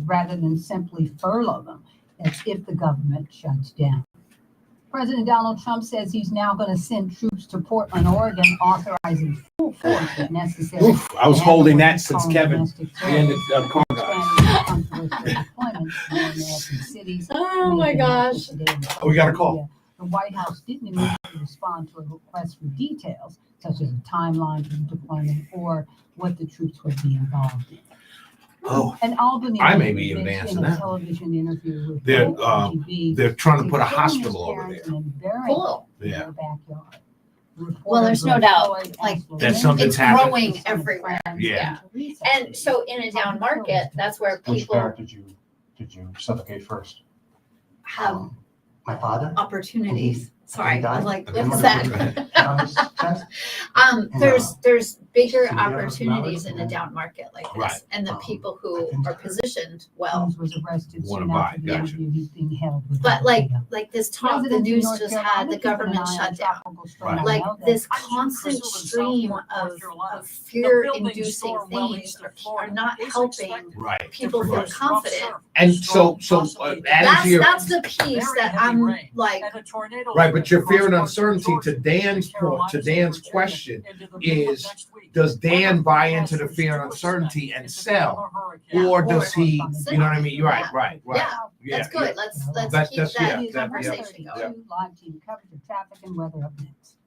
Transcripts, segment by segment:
rather than simply furlough them, as if the government shuts down. President Donald Trump says he's now going to send troops to Portland, Oregon, authorizing full force if necessary. Oof, I was holding that since Kevin ended car guy. Oh my gosh. Oh, we got a call. The White House didn't immediately respond to a request for details, such as a timeline for the deployment or what the troops would be involved in. Oh, And Albany, I may be even mentioned answer in a that. television interview with They're, WGB, They're trying to put a killing his hospital over parents there. and burying Cool. them in Yeah. their backyard. Well, there's no doubt, like, That something's it's happened. growing everywhere. Yeah. And so in a down market, that's where Which people parent did you suffocate first? have My father? opportunities. Sorry, I was like, Okay. what was that? Thomas Chest? There's bigger So you have opportunities in a flowers? down market like Right. this, and the people who are positioned well. Holmes was arrested Wanna soon buy, after the gotcha. interview. He's being held with But like Al-Qaeda. this talk, the Residents in news North just Carolina had the keep an government eye on shut down. tropical storm Right. Like Elga. this I shoot constant Crystal in stream Southport, North of Carolina. The fear-inducing building storm well things east of are Florida not is helping expected Right. people to feel produce rough confident. surf, And storm, so possibly adding That's to your, that's the piece very that heavy I'm rain, like, and a tornado right, but your across fear and parts of uncertainty, Georgia, to Dan's the point, Carolinas, to and Dan's Virginia question, into the middle of is, next week. does Dan Weather buy into the forecasters fear and do expect uncertainty and it to sell? become a hurricane. Or Yeah. does he, you know what I mean? You're right, Yeah. right, right. yeah, Yeah, that's good. Let's That's- keep that's- that yeah, that- conversation yeah. going. Live team coverage of traffic and weather up next.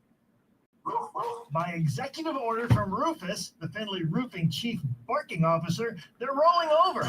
By executive order from Rufus, the Findlay Roofing Chief Barking Officer, they're rolling over.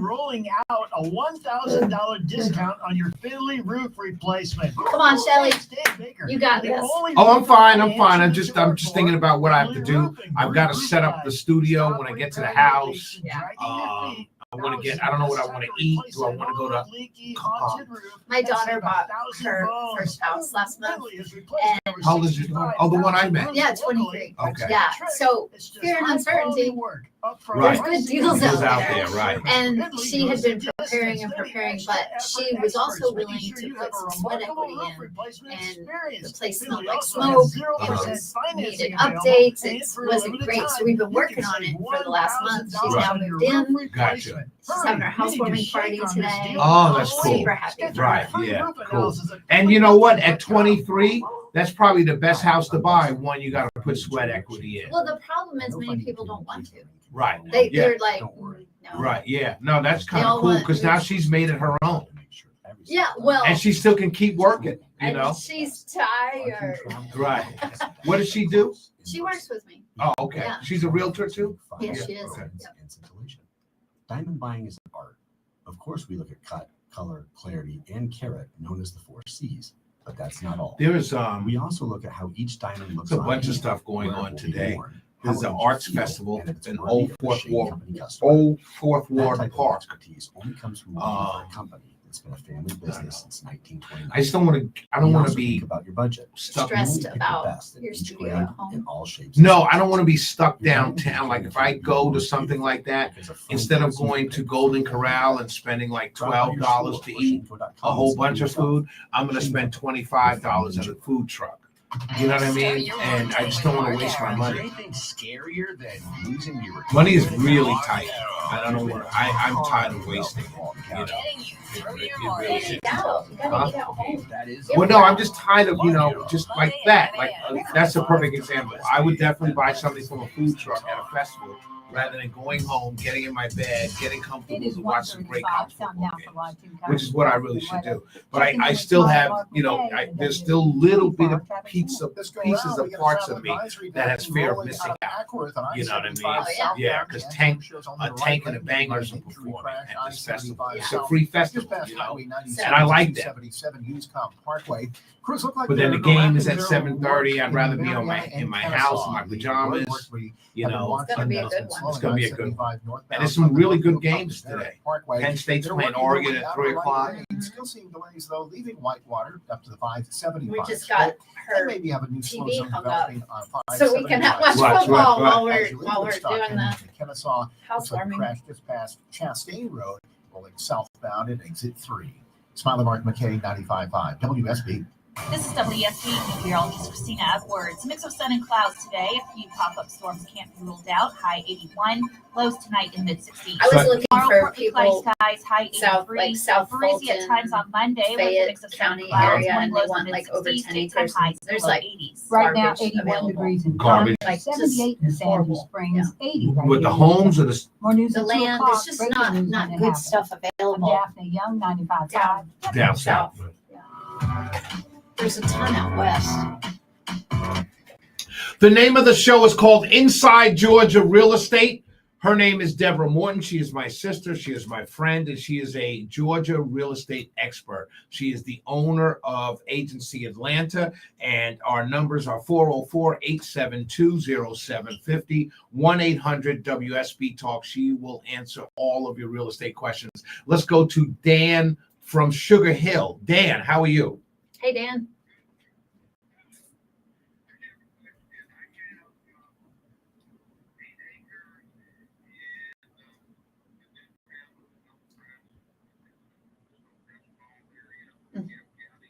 Rolling out a $1,000 discount on your Findlay roof replacement. Come on, Shelley. Dave Baker, You got the this. only Oh, I'm roofer fine, I'm I fine. I'm answer just, to I'm work just for. thinking about what I have to Findlay do. Roofing, I've got to roof set up the guys. studio Stop when I get to the house. regulations, dragging your feet. I want to get, I don't know what I want to eat. Do I want to go to, Leaky, haunted roof. My daughter That's bought 1,000 her bones. first house last month. Findlay has replaced and- over How old is your daughter? 65,000 Oh, the one I met. roofs Yeah, locally. 23. Okay. Yeah, so It's just fear and high-quality uncertainty. work, upfront Right. There's good pricing, deals Deals out out there. there, right. And she had been preparing and preparing, but she was also willing to put some sweat equity in. And the place smelled like smoke. It was needed updates. It wasn't great. So we've been working on it for the last month. She's now moved in. Gotcha. She's having her housewarming party today. Oh, that's cool. Super happy. Right, yeah, cool. And you know what? At 23, that's probably the best house to buy. One, you got to put sweat equity in. Well, the problem is many people don't want to. Right. They're like, Don't worry. no. Right. Yeah. No, that's kind all of cool want- because now she's made it her own, Yeah, well, and she still can keep working. You and know. she's tired. Right. What does she do? She works with me. Oh, okay. Yeah. She's a realtor too. Yes, she is. Okay. Yep. And scintillation. Diamond buying is an art. Of course, we look at cut, color, clarity, and carat, known as the 4 C's. But that's not all. There's We also look at how each diamond looks There's a on bunch of hand, stuff going where it on will be today. worn, There's how an it will arts feel, festival and if it's in worthy Old for a Fourth shady Ward, company customer. Old Fourth That Ward type of Park. expertise only comes from working for a company that's been a family business since 1929. I just don't want to. I don't You want to also be think about your budget. stuck. Stressed You pick the about best in your each studio grade at home. in all shapes. No, I don't want to be stuck downtown. Like if I go to something like that, instead of going to Golden Corral and spending like $12 to eat a whole bunch of food, I'm going to spend $25 at a food truck. You know what I mean? And I just don't want to waste my money. Anything scarier than losing your Money is really tight. I don't know. I'm tired of wasting. You know. It really is. Eat out. You gotta eat at home. That is Well, no, I'm just tired of, just like that. Like that's a perfect example. I would definitely buy something from a food truck at a festival rather than going home, getting in my bed, getting It comfortable is to watch some great 1:35. college Time football now for games, live team which coverage is what I of really the should weather. do. But I still have, there's still little bit of pieces of parts of me that has fear of missing out. You know what I mean? Oh, yeah. Yeah, because a tank and a bangers are performing at this festival. It's a free festival, you know. And I like that. But then the game is at 7:30. I'd rather be in my house in my pajamas. You know, It's gonna be a good one. It's gonna be a good one. And there's some really good games today. Penn State's playing Oregon at 3:00. Still seeing delays though, leaving Whitewater up to the 575. We just got And her maybe have a new slow TV zone hung up, developing on so we can 575. watch Right, football right, while As you we're leave Woodstock doing and the into Kennesaw, looks like housewarming. crash just past Chastain Road, rolling southbound at exit 3. Smiley Mark McKay, 95.5 WSB. This is WSB meteorologist Christina Edwards. A mix of sun and clouds today. A few pop-up storms can't be ruled out. High 81. Lows tonight in mid-60s. I was looking Tomorrow, for partly cloudy people skies, high 83. south, like South breezy at Fulton, times on Monday with a Fayette mix of sun County and clouds. area, Wind and they blows want in like over mid-60s, 10 daytime acres. highs There's below like 80s. Right now, garbage 81 available. degrees in Garbage. Palm, 78 in Sandy horrible. Springs, 80 right With the here. homes or the More news The at 2 land, o'clock. there's just Breaking not news not when it good happens. stuff I'm available. Daphne Young, 95.5. down south? There's a ton out west. The name of the show is called Inside Georgia Real Estate. Her name is Deborah Morton. She is my sister. She is my friend, and she is a Georgia real estate expert. She is the owner of Agency Atlanta, and our numbers are 404-872-0750, 1-800-WSB Talk. She will answer all of your real estate questions. Let's go to Dan from Sugar Hill. Dan, how are you? Hey, Dan.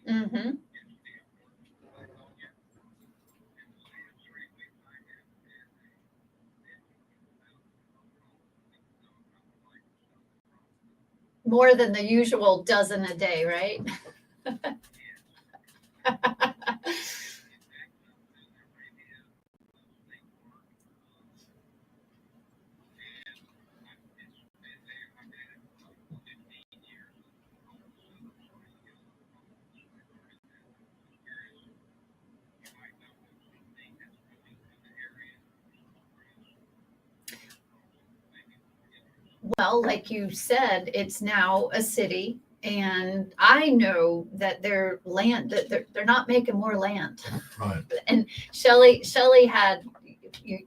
Mm-hmm. More than the usual dozen a day, right? Well, like you said, it's now a city, and I know that their land, that they're not making more land. Right. And Shelley had you.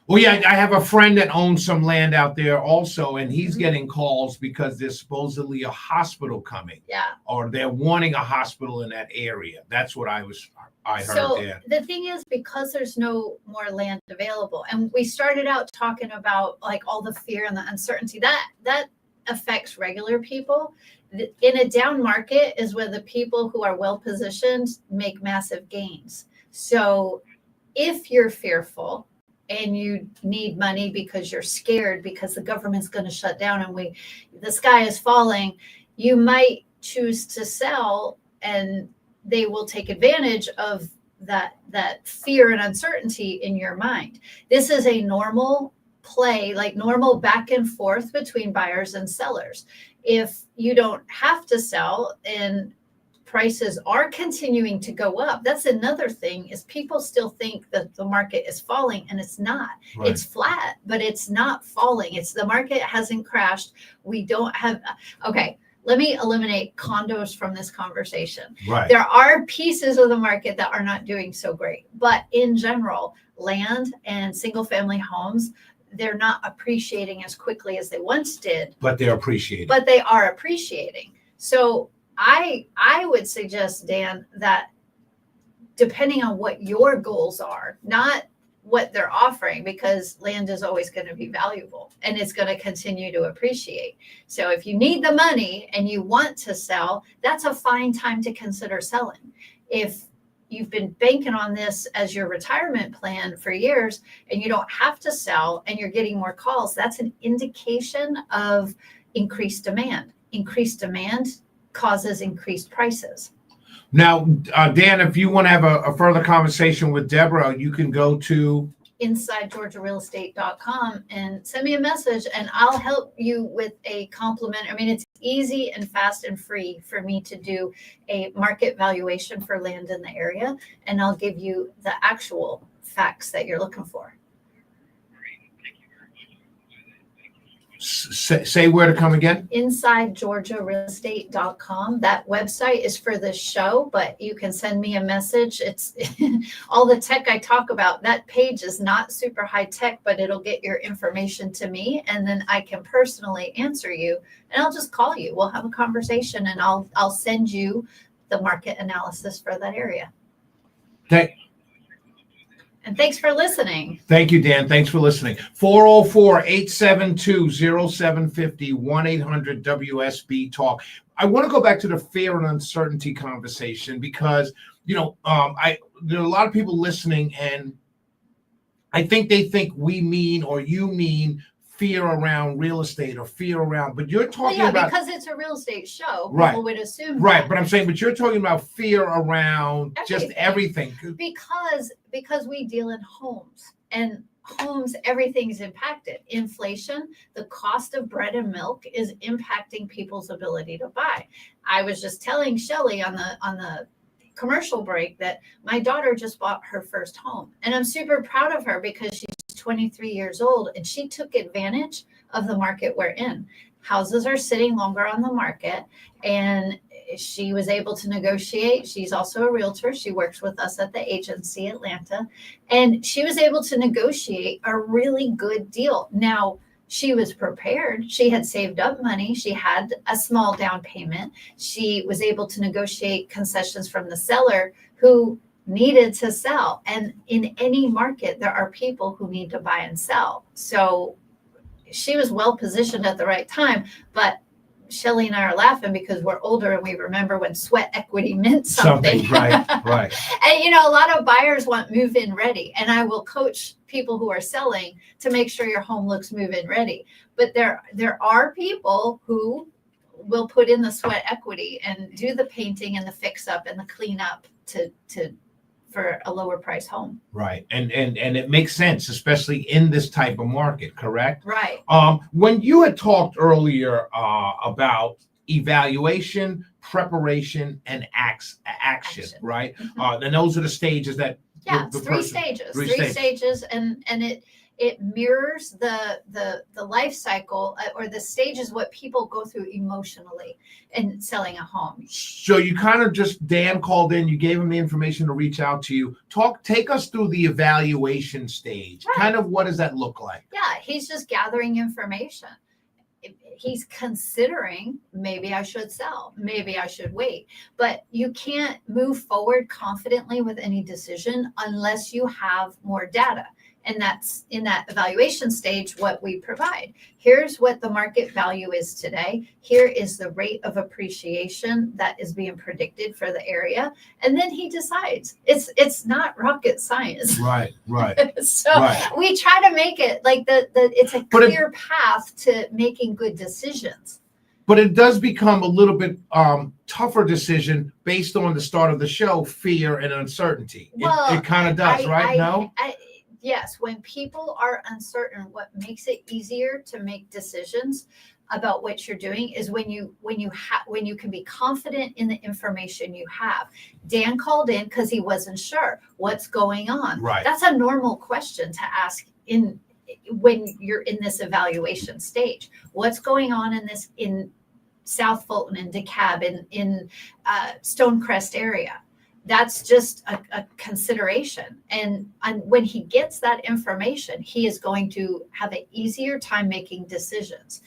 Well, yeah, I have a friend that owns some land out there also, and he's getting calls because there's supposedly a hospital coming, Yeah. or they're wanting a hospital in that area. That's what I heard So there. the thing is, because there's no more land available, and we started out talking about like all the fear and the uncertainty that affects regular people. In a down market is where the people who are well positioned make massive gains. So if you're fearful and you need money because you're scared because the government's going to shut down and the sky is falling, you might choose to sell, and they will take advantage of that fear and uncertainty in your mind. This is a normal play, like normal back and forth between buyers and sellers. If you don't have to sell and prices are continuing to go up, that's another thing, is people still think that the market is falling, and it's not. Right. It's flat, but it's not falling. The market hasn't crashed. We don't have, okay, let me eliminate condos from this conversation. Right. There are pieces of the market that are not doing so great, but in general, land and single family homes, they're not appreciating as quickly as they once did, But they're appreciated. but they are appreciating. So I would suggest, Dan, that depending on what your goals are, not what they're offering, because land is always going to be valuable and it's going to continue to appreciate. So if you need the money and you want to sell, that's a fine time to consider selling. If you've been banking on this as your retirement plan for years and you don't have to sell and you're getting more calls, that's an indication of increased demand. Increased demand causes increased prices. Now, Dan, if you want to have a further conversation with Deborah, you can go to InsideGeorgiaRealEstate.com and send me a message, and I'll help you with a compliment. I mean, it's easy and fast and free for me to do a market valuation for land in the area, and I'll give you the actual facts that you're looking for. say where to come again. InsideGeorgiaRealEstate.com. That website is for the show, but you can send me a message. It's all the tech I talk about. That page is not super high tech, but it'll get your information to me, and then I can personally answer you, and I'll just call you. We'll have a conversation, and I'll send you the market analysis for that area. And thanks for listening. Thank you, Dan. Thanks for listening. 404-872-0750, 1-800-WSB Talk. I want to go back to the fear and uncertainty conversation because there are a lot of people listening, and I think they think we mean, or you mean, fear around real estate or fear around, but you're Well, talking yeah, about, because it's a real estate show, Right. people would assume right, that. but I'm saying, but you're talking about fear around just everything. Because we deal in homes, and homes, everything's impacted. Inflation, the cost of bread and milk is impacting people's ability to buy. I was just telling Shelley on the commercial break that my daughter just bought her first home, and I'm super proud of her because she's 23 years old and she took advantage of the market we're in. Houses are sitting longer on the market, and she was able to negotiate. She's also a realtor. She works with us at the agency Atlanta, and she was able to negotiate a really good deal. Now, she was prepared. She had saved up money. She had a small down payment. She was able to negotiate concessions from the seller who needed to sell. And in any market, there are people who need to buy and sell. So she was well positioned at the right time. But Shelley and I are laughing because we're older and we remember when sweat equity meant something. Right. And a lot of buyers want move-in ready, and I will coach people who are selling to make sure your home looks move-in ready. But there are people who will put in the sweat equity and do the painting and the fix up and the clean up for a lower price home. Right. And it makes sense, especially in this type of market, correct? Right. When you had talked earlier about evaluation, preparation, and action, right? Mhm. And those are the stages that It's three stages, and it mirrors the life cycle or the stages what people go through emotionally in selling a home. So you kind of Dan called in, you gave him the information to reach out to you. Take us through the evaluation stage. Right. Kind of what does that look like? Yeah, he's just gathering information. He's considering, maybe I should sell, maybe I should wait. But you can't move forward confidently with any decision unless you have more data. And that's in that evaluation stage what we provide. Here's what the market value is today. Here is the rate of appreciation that is being predicted for the area. And then he decides. It's not rocket science. Right. So Right. we try to make it like it's a clear path to making good decisions. But it does become a little bit tougher decision based on the start of the show, fear and uncertainty. Well, it kind of does, right? No? Yes, when people are uncertain, what makes it easier to make decisions about what you're doing is when you can be confident in the information you have. Dan called in because he wasn't sure what's going on. Right. That's a normal question to ask when you're in this evaluation stage. What's going on in South Fulton, in DeKalb, in Stonecrest area? That's just a consideration. And when he gets that information, he is going to have an easier time making decisions.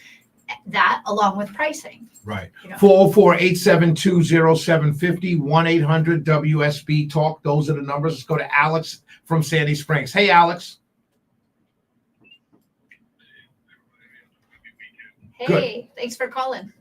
That along with pricing. Right. 404-872-0750, 1-800-WSB Talk. Those are the numbers. Let's go to Alex from Sandy Springs. Hey, Alex. Hey, Good. Thanks for calling.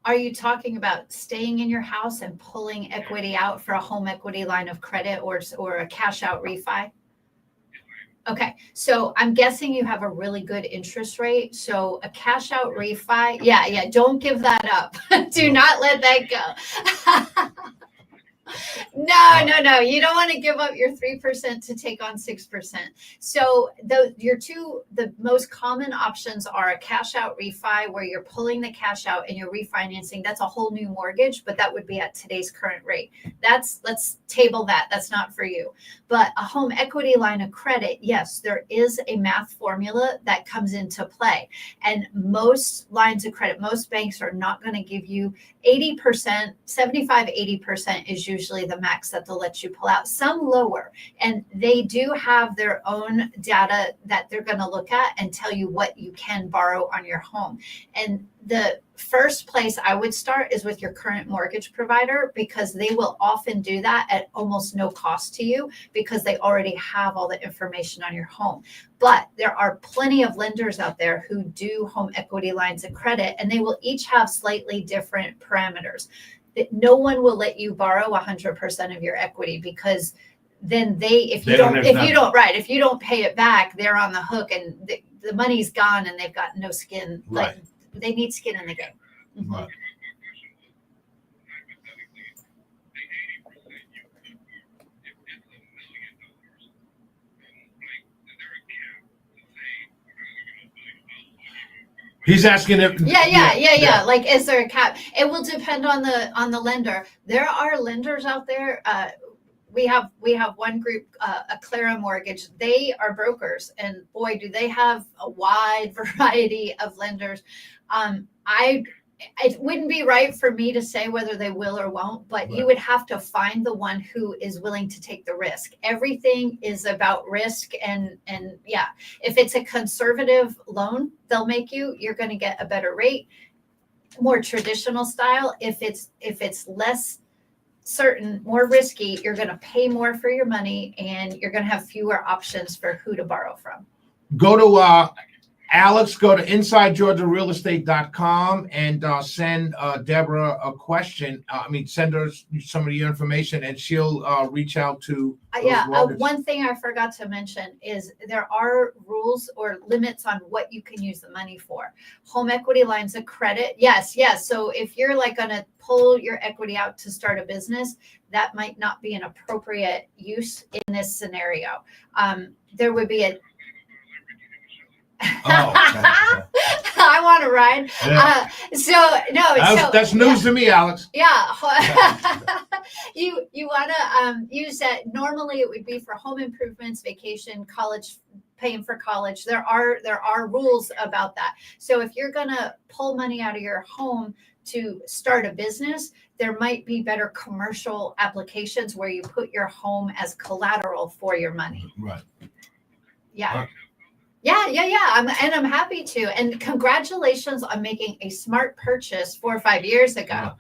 Are you talking about staying in your house and pulling equity out for a home equity line of credit or a cash out refi? Okay, so I'm guessing you have a really good interest rate. So a cash out refi, yeah, don't give that up. Do not let that go. No. You don't want to give up your 3% to take on 6%. So the most common options are a cash out refi, where you're pulling the cash out and you're refinancing. That's a whole new mortgage, but that would be at today's current rate. Let's table that. That's not for you. But a home equity line of credit, yes, there is a math formula that comes into play. And most lines of credit, most banks are not going to give you 80%, 75, 80% is usually the max that they'll let you pull out, some lower. And they do have their own data that they're going to look at and tell you what you can borrow on your home. And the first place I would start is with your current mortgage provider, because they will often do that at almost no cost to you, because they already have all the information on your home. But there are plenty of lenders out there who do home equity lines of credit, and they will each have slightly different parameters. That no one will let you borrow 100% of your equity, because then if you don't pay it back, they're on the hook, and the money's gone and they've got no skin. Right. Like, they need skin in the game. Mhm. Right. He's asking if. Yeah. Like, is there a cap? It will depend on the lender. There are lenders out there. We have one group, Aclara Mortgage. They are brokers, and boy, do they have a wide variety of lenders. It wouldn't be right for me to say whether they will or won't, but you would have to find the one who is willing to take the risk. Everything is about risk, and yeah, if it's a conservative loan, they'll make you're going to get a better rate, more traditional style. If it's less certain, more risky, you're going to pay more for your money, and you're going to have fewer options for who to borrow from. Go to Alex, go to InsideGeorgiaRealEstate.com and send Deborah a question. Send her some of your information, and she'll reach out to. One thing I forgot to mention is there are rules or limits on what you can use the money for. Home equity lines of credit, yes. So if you're like going to pull your equity out to start a business, that might not be an appropriate use in this scenario. There would be a I want to ride. Yeah. That's news to me, Alex. Yeah. You want to use that. Normally it would be for home improvements, vacation, college, paying for college. There are rules about that. So if you're going to pull money out of your home to start a business, there might be better commercial applications where you put your home as collateral for your money. Right. Yeah. Right. Yeah. I'm happy to. And congratulations on making a smart purchase 4 or 5 years ago.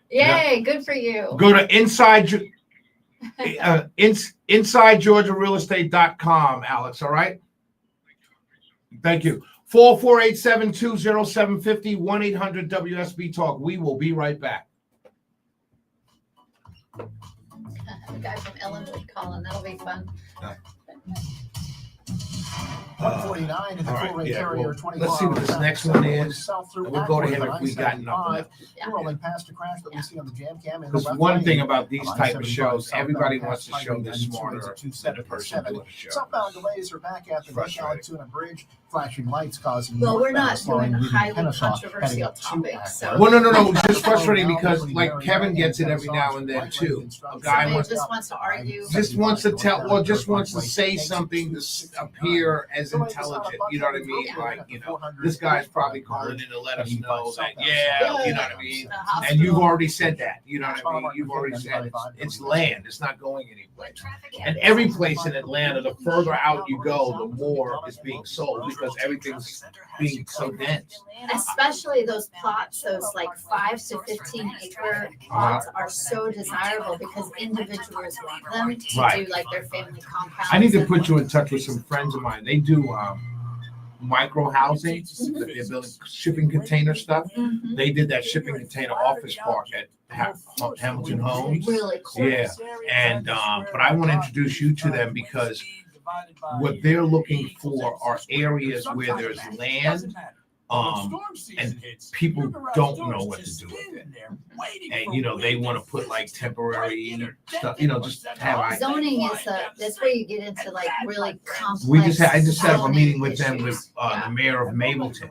Yay, good for you. Go to InsideGeorgiaRealEstate.com, Alex, all right? Thank you. 448-720-750, 1-800-WSB-TALK. We will be right back. The guy from Ellenwood calling. That'll be fun. 149 is the full rate carrier. 24 let's see what this next one is. We'll go to him if we got nothing. We're rolling past a crash that we see on the jam cam. Because one thing about these type of shows, everybody wants to show they're smarter than the person doing the show. Southbound delays are back at the rush hour to a bridge. Flashing lights causing. Well, we're not doing highly controversial topics. So. Well, no. It's just frustrating because, like, Kevin gets it every now and then too. A guy just wants to argue. Just wants to just wants to say something to appear as intelligent. You know what I mean? Like, this guy's probably calling in to let us know that, you know what I mean? And you've already said that. You know what I mean? You've already said it's land. It's not going anywhere. And every place in Atlanta, the further out you go, the more is being sold because everything's being so dense. Especially those plots, those like 5 to 15 acre plots are so desirable because individuals want them to do like their family compounds. I need to put you in touch with some friends of mine. They do micro housing. They're building shipping container stuff. Mm-hmm. They did that shipping container office park at Hamilton Homes. Really cool. Yeah, and but I want to introduce you to them because what they're looking for are areas where there's land, and people don't know what to do with it. And, you know, they want to put like temporary stuff, you know, just have. Zoning is that's where you get into like really complex. I just set up a zoning meeting with them issues. with the mayor of Mableton,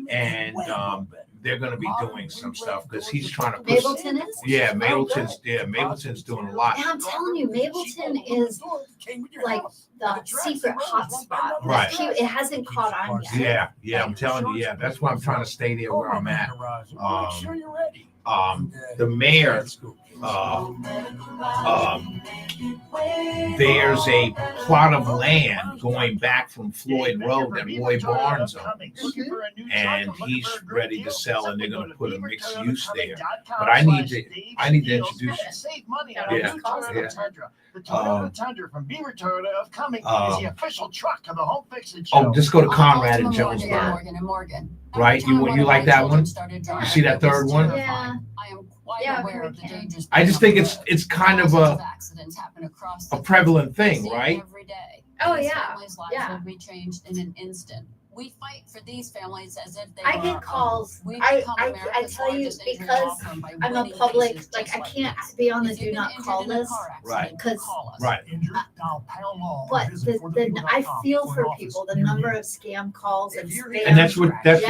and they're going to be doing some stuff because he's trying to push. Mableton is? Yeah, Oh, good. Mableton's doing a lot. And I'm telling you, Mableton is like the secret hotspot. Right. It hasn't caught on yet. Yeah, I'm telling you, that's why I'm trying to stay there where I'm at. The mayor, there's a plot of land going back from Floyd Road that Roy Barnes owns, and he's ready to sell, and they're going to put a mixed use there. But I need to introduce you. Yeah. The Toyota Tundra from Beaver Toyota of Cumming is the official truck of the Home Fixin' Show. Oh, just go to Conrad in Jonesboro. Morgan and Morgan. Right? You like that one? You see that third one? Yeah. I am quite Yeah, aware we of the can. dangers. I just think it's kind of Accidents happen across a the prevalent country. thing, See it right? Every day. Oh, These yeah. families' lives Yeah. will be changed in an instant. We fight for these families as if they I are get our calls. own. We I become tell you, America's largest injury law because firm by I'm a winning public, cases like just I can't that. be on the If do you've been not call injured in a list. car Right. accident, 'Cause- call us. Right. But I feel for people, the number of scam calls and spam. And that's what Like,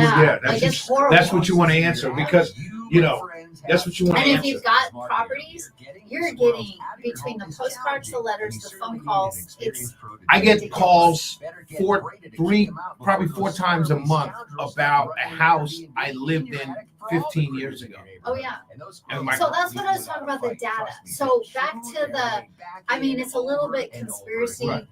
it's horrible. that's what you want to answer, because you know that's what you want to And if answer. you've got properties, you're getting between the postcards, the letters, the phone calls, it's I get calls probably four times a month about a house I lived in 15 years ago. Oh, yeah. And my- So that's what I was talking about, the data. So back to I mean, it's a little bit conspiracy Right.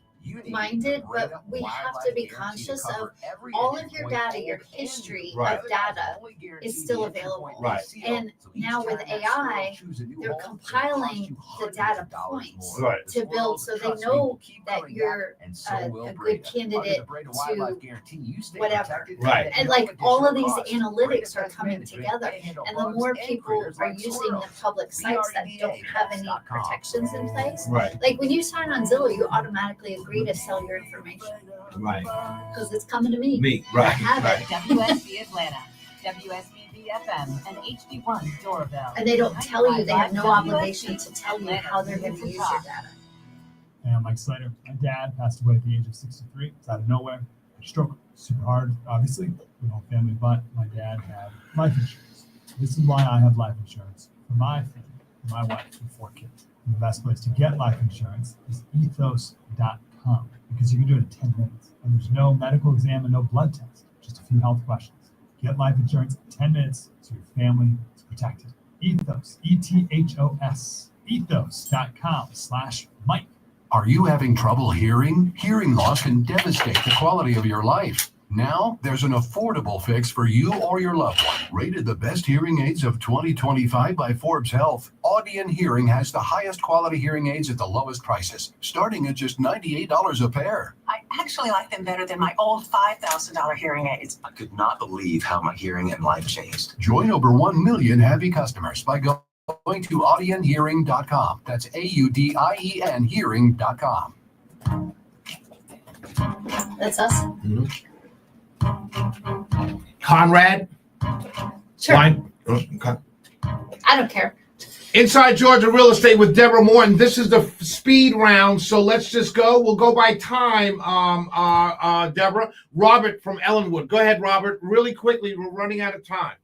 minded, but we have to be conscious of all of your data, your history Right. of data is still available. Right. And now with AI, they're compiling the data points Right. to build, so they know that you're a good candidate to whatever. Right. And like all of these analytics are coming together, and the more people are using the public sites that don't have any protections in place, Right. like when you sign on Zillow, you automatically agree to sell your information Right. because it's coming to me. Me. I Right. have Right. it, WSB Atlanta, WSB FM, and HD1 Doorbell. and they don't tell you. They have no obligation to tell you how they're going to use your data. Hey, I'm Mike Snyder. My dad passed away at the age of 63. It's out of nowhere. Stroke. Super hard, obviously. The whole family, but my dad had life insurance. This is why I have life insurance for my family, for my wife, and 4 kids. And the best place to get life insurance is ethos.com, because you can do it in 10 minutes. And there's no medical exam and no blood test, just a few health questions. Get life insurance in 10 minutes so your family is protected. Ethos, ETHOS, ethos.com/Mike. Are you having trouble hearing? Hearing loss can devastate the quality of your life. Now, there's an affordable fix for you or your loved one. Rated the best hearing aids of 2025 by Forbes Health, Audion Hearing has the highest quality hearing aids at the lowest prices, starting at just $98 a pair. I actually like them better than my old $5,000 hearing aids. I could not believe how my hearing and life changed. Join over 1 million happy customers by going to audionhearing.com. That's AUDIEN hearing.com. That's us. Conrad. Sure. Line. Okay. I don't care. Inside Georgia Real Estate with Deborah Morton. This is the speed round, so let's just go. We'll go by time, Deborah. Robert from Ellenwood. Go ahead, Robert. Really quickly, we're running out of time.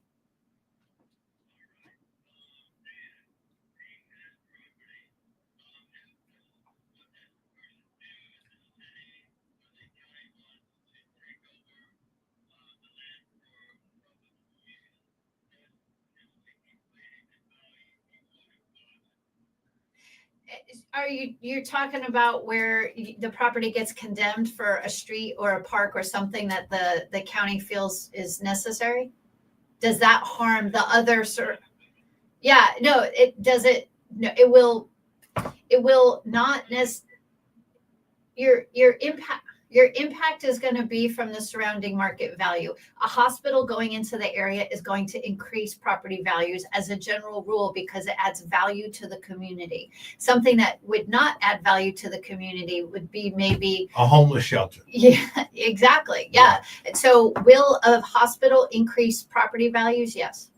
Are you're talking about where the property gets condemned for a street or a park or something that the county feels is necessary? Does that harm the other Yeah, no, it does it. No, it will not your impact. Your impact is going to be from the surrounding market value. A hospital going into the area is going to increase property values as a general rule because it adds value to the community. Something that would not add value to the community would be maybe A homeless shelter. yeah, exactly. Yeah. So will a hospital increase property values? Yes.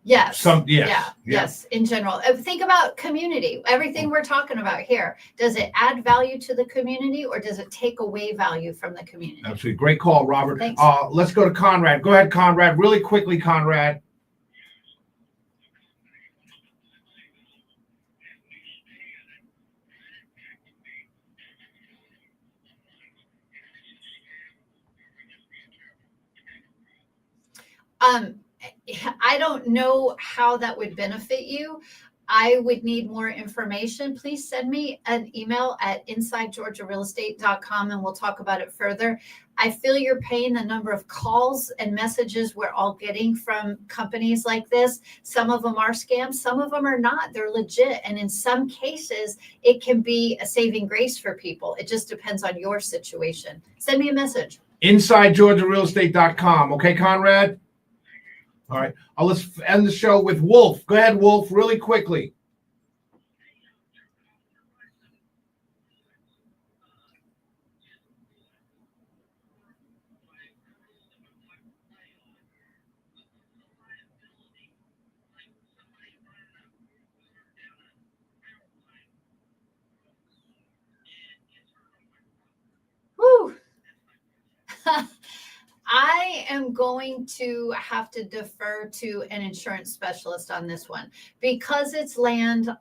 Yes. Yes. In general, think about community. Everything we're talking about here, does it add value to the community or does it take away value from the community? Absolutely. Great call, Robert. Thanks. Let's go to Conrad. Go ahead, Conrad. Really quickly, Conrad. I don't know how that would benefit you. I would need more information. Please send me an email at insidegeorgiarealestate.com and we'll talk about it further. I feel your pain, the number of calls and messages we're all getting from companies like this. Some of them are scams, some of them are not. They're legit. And in some cases, it can be a saving grace for people. It just depends on your situation. Send me a message. InsideGeorgiaRealEstate.com. Okay, Conrad? All right. Let's end the show with Wolf. Go ahead, Wolf, really quickly. Woo! I am going to have to defer to an insurance specialist on this one because it's land.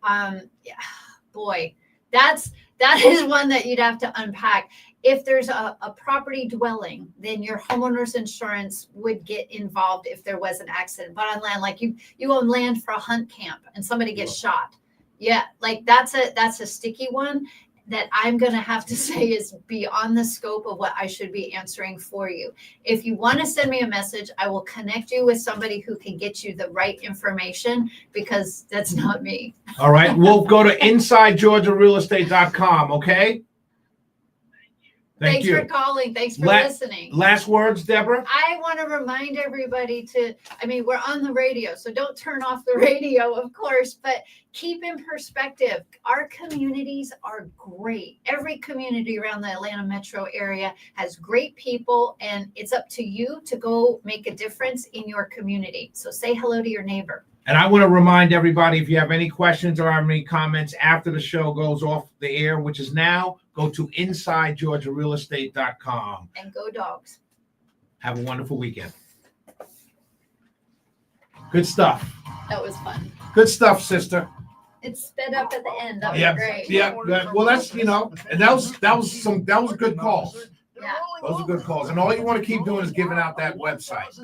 Boy, that is one that you'd have to unpack. If there's a property dwelling, then your homeowner's insurance would get involved if there was an accident. But on land, like you own land for a hunt camp and somebody gets shot. Yeah, like that's a sticky one that I'm going to have to say is beyond the scope of what I should be answering for you. If you want to send me a message, I will connect you with somebody who can get you the right information because that's not me. All right. We'll go to InsideGeorgiaRealEstate.com. Okay. Thanks for calling. Thanks for listening. Last words, Deborah? I want to remind everybody we're on the radio, so don't turn off the radio, of course, but keep in perspective. Our communities are great. Every community around the Atlanta metro area has great people, and it's up to you to go make a difference in your community. So say hello to your neighbor. And I want to remind everybody, if you have any questions or have any comments after the show goes off the air, which is now, go to InsideGeorgiaRealEstate.com. And go Dogs. Have a wonderful weekend. Good stuff. That was fun. Good stuff, sister. It sped up at the end. That was great. Yeah. Well, that's, and that was a good call. Yeah. Those are good calls. And all you want to keep doing is giving out that website.